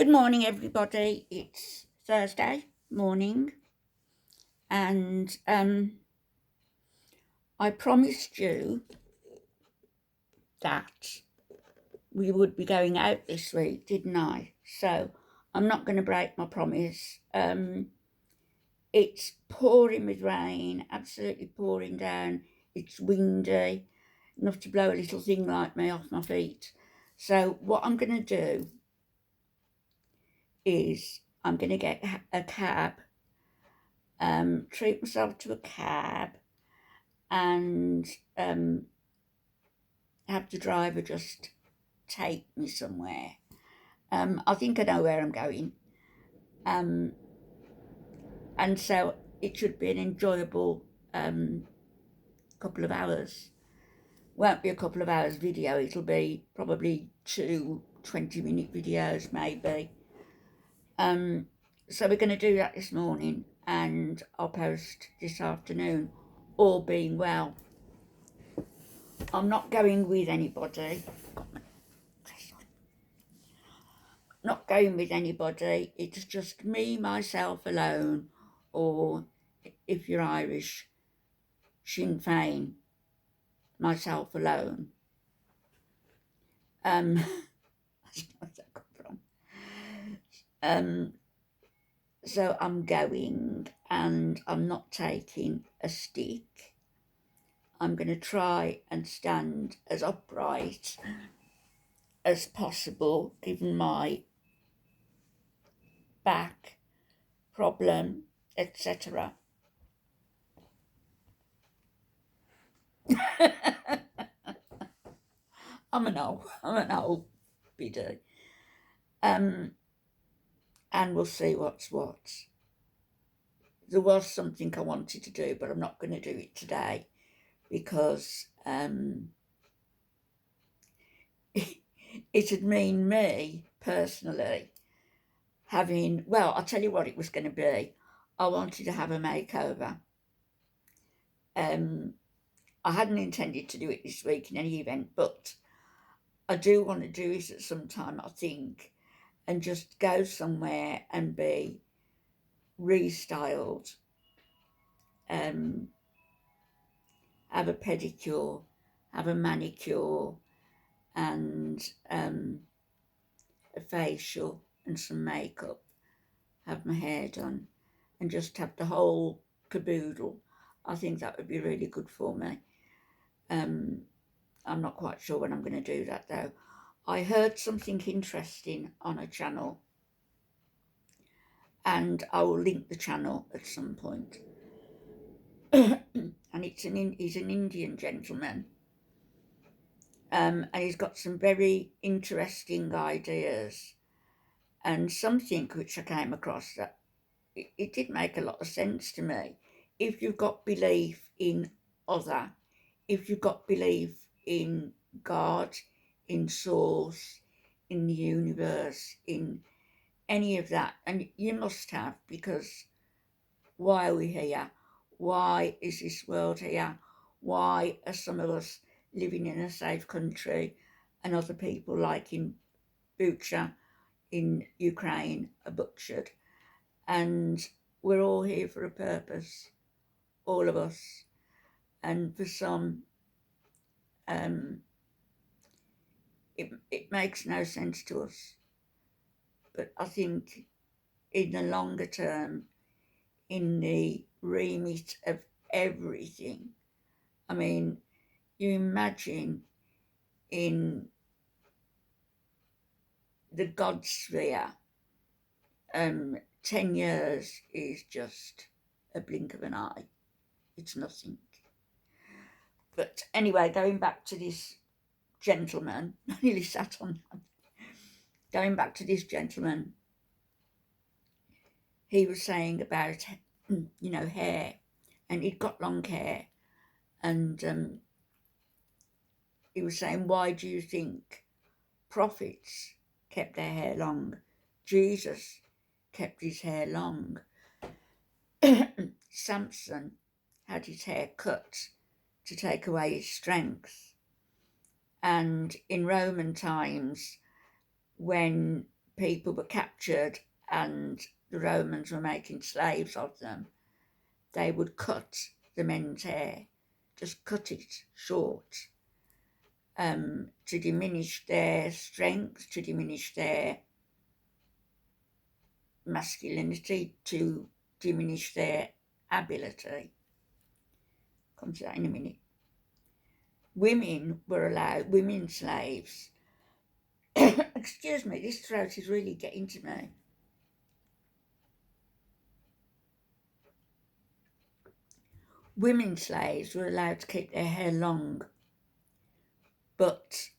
Good morning, everybody. It's Thursday morning, and I promised you that we would be going out this week, didn't I? So I'm not going to break my promise. It's pouring with rain, absolutely pouring down. It's windy, enough to blow a little thing like me off my feet. So what I'm going to do is I'm going to get a cab, treat myself to a cab, and have the driver just take me somewhere. I think I know where I'm going. Um, and so it should be an enjoyable couple of hours. Won't be a couple of hours video, it'll be probably two 20-minute videos maybe. So we're going to do that this morning, and I'll post this afternoon, all being well. I'm not going with anybody. Not going with anybody. It's just me, myself alone, or if you're Irish, Sinn Féin, myself alone. That's not where that come from. So I'm going, and I'm not taking a stick. I'm going to try and stand as upright as possible, given my back problem, etc. I'm an old biddy. And we'll see what's what. There was something I wanted to do, but I'm not going to do it today because it'd mean me personally having, well, I'll tell you what it was going to be. I wanted to have a makeover. I hadn't intended to do it this week in any event, but I do want to do it at some time, I think, and just go somewhere and be restyled, have a pedicure, have a manicure, and a facial and some makeup, have my hair done, and just have the whole caboodle. I think that would be really good for me. I'm not quite sure when I'm going to do that though. I heard something interesting on a channel, and I will link the channel at some point. And he's an Indian gentleman, and he's got some very interesting ideas, and something which I came across that it did make a lot of sense to me. If you've got belief in other, if you've got belief in God, in source, in the universe, in any of that, and you must have, because why are we here? Why is this world here? Why are some of us living in a safe country and other people, like in Bucha in Ukraine, are butchered? And we're all here for a purpose, all of us. And for some, it makes no sense to us. But I think in the longer term, in the remit of everything, I mean, you imagine in the God sphere, 10 years is just a blink of an eye. It's nothing. But anyway, going back to this gentleman, I nearly sat on that. Going back to this gentleman, he was saying about, hair, and he'd got long hair, and he was saying, why do you think prophets kept their hair long? Jesus kept his hair long. Samson had his hair cut to take away his strength. And in Roman times, when people were captured and the Romans were making slaves of them, they would cut the men's hair, just cut it short, to diminish their strength, to diminish their masculinity, to diminish their ability. Come to that in a minute. Women were allowed, women slaves. Excuse me, this throat is really getting to me. Women slaves were allowed to keep their hair long, but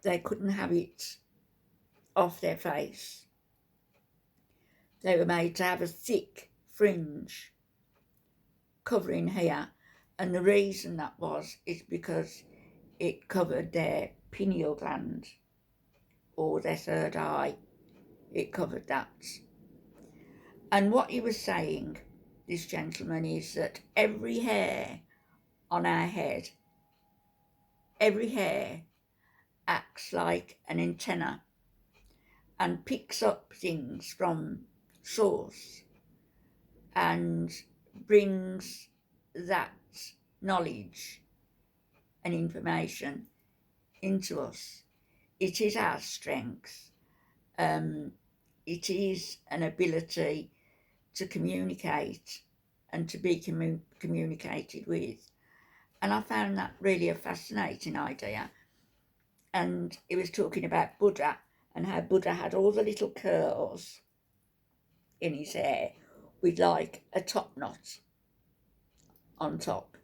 they couldn't have it off their face. They were made to have a thick fringe covering here, and the reason that is because it covered their pineal gland or their third eye. It covered that. And what he was saying, this gentleman, is that every hair on our head, every hair acts like an antenna and picks up things from source and brings that knowledge and information into us. It is our strength. It is an ability to communicate and to be communicated with. And I found that really a fascinating idea. And he was talking about Buddha and how Buddha had all the little curls in his hair with like a top knot on top.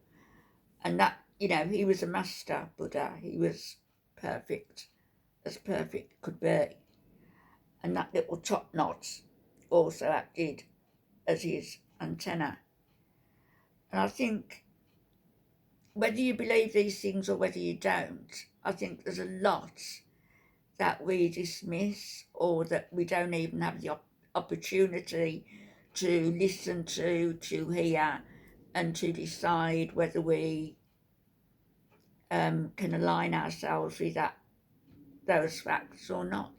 And that, he was a master Buddha. He was perfect, as perfect could be. And that little top knot also acted as his antenna. And I think whether you believe these things or whether you don't, I think there's a lot that we dismiss or that we don't even have the opportunity to listen to hear, and to decide whether we can align ourselves with those facts or not.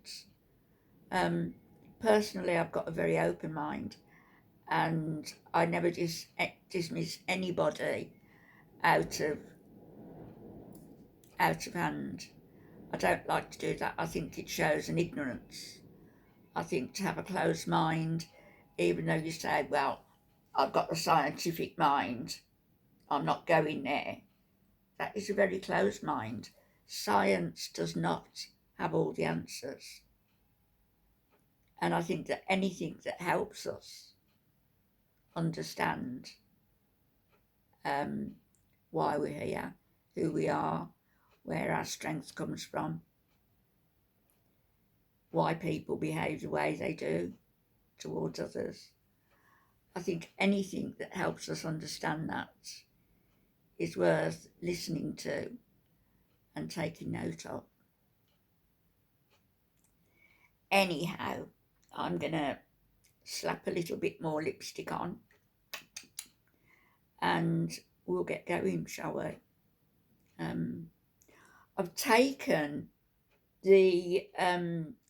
Personally, I've got a very open mind, and I never dismiss anybody out of hand. I don't like to do that. I think it shows an ignorance. I think to have a closed mind, even though you say, well, I've got a scientific mind, I'm not going there. That is a very closed mind. Science does not have all the answers. And I think that anything that helps us understand why we're here, who we are, where our strength comes from, why people behave the way they do towards others. I think anything that helps us understand that is worth listening to and taking note of. Anyhow, I'm going to slap a little bit more lipstick on and we'll get going, shall we? I've taken the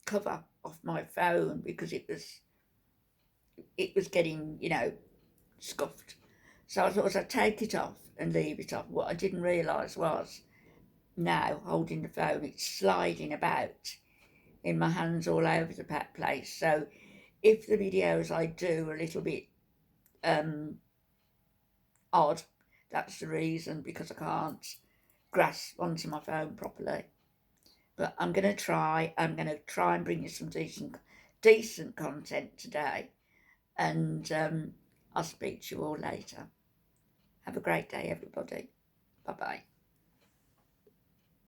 cover off my phone because it was getting, scuffed. So I thought I'd take it off and leave it off. What I didn't realise was, now holding the phone, it's sliding about in my hands all over the place. So if the videos I do are a little bit odd, that's the reason, because I can't grasp onto my phone properly. But I'm going to try and bring you some decent content today, and I'll speak to you all later. Have a great day, everybody. Bye-bye.